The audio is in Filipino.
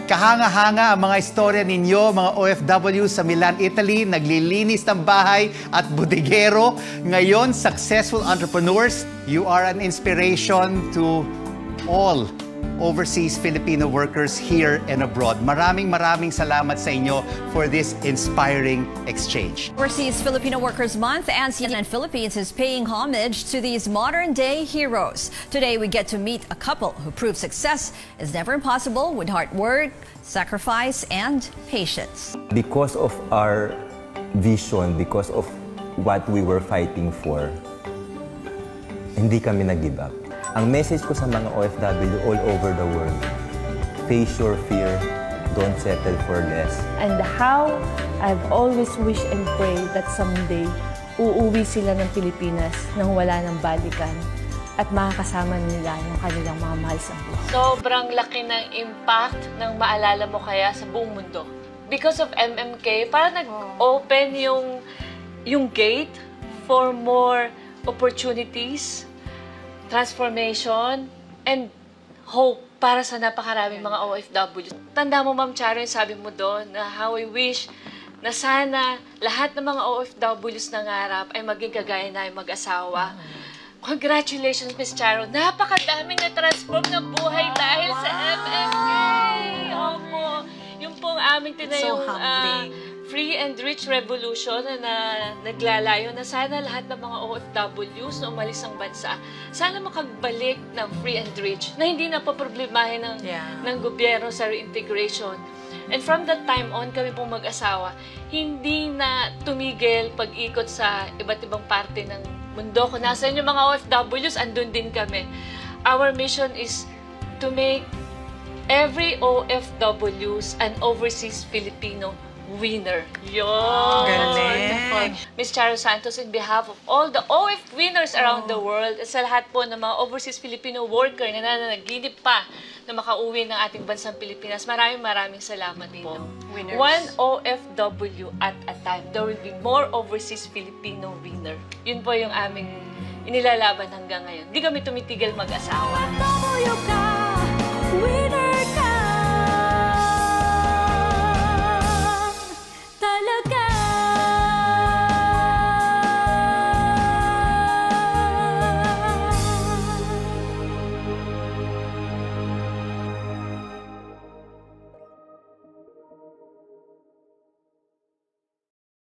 Kahanga-hanga ang mga istorya ninyo, mga OFW sa Milan, Italy, naglilinis ng bahay at bodegero. Ngayon, successful entrepreneurs. You are an inspiration to all overseas Filipino workers here and abroad. Maraming salamat sa inyo for this inspiring exchange. Overseas Filipino Workers Month, and CNN Philippines is paying homage to these modern-day heroes. Today, we get to meet a couple who prove success is never impossible with hard work, sacrifice, and patience. Because of our vision, because of what we were fighting for, hindi kami nag-give up. Ang message ko sa mga OFW all over the world, face your fear, don't settle for less. And how I've always wished and prayed that someday, uuwi sila ng Pilipinas nang wala ng balikan at makakasama nila yung kanilang mga mahal sa buhay. Sobrang laki ng impact ng maalala mo kaya sa buong mundo. Because of MMK, parang nag-open yung gate for more opportunities, transformation, and hope para sa napakaraming mga OFW. Tanda mo, Ma'am Charo, yung sabi mo doon na how I wish na sana lahat ng mga OFWs nangarap ay maging kagaya na yung mag-asawa. Congratulations, Miss Charo. Napakadaming na-transform na buhay dahil sa MMK. Opo. Yung pong aming tinayong free and rich revolution na naglalayo na sana lahat ng mga OFWs na umalis ang bansa, sana makagbalik ng free and rich na hindi na paproblemahin ng gobyerno sa reintegration. And from that time on, kami pong mag-asawa, hindi na tumigil pag-ikot sa iba't ibang parte ng mundo. Kung nasa inyo mga OFWs, andun din kami. Our mission is to make every OFWs an overseas Filipino winner. Yun! Galing! Ms. Charo Santos, in behalf of all the OF winners around the world, at sa lahat po ng mga overseas Filipino worker na nananaginip pa na makauwi ng ating bansang Pilipinas, maraming salamat po. Winners. One OFW at a time. There will be more overseas Filipino winner. Yun po yung aming inilalaban hanggang ngayon. Di kami tumitigil mag-asawa.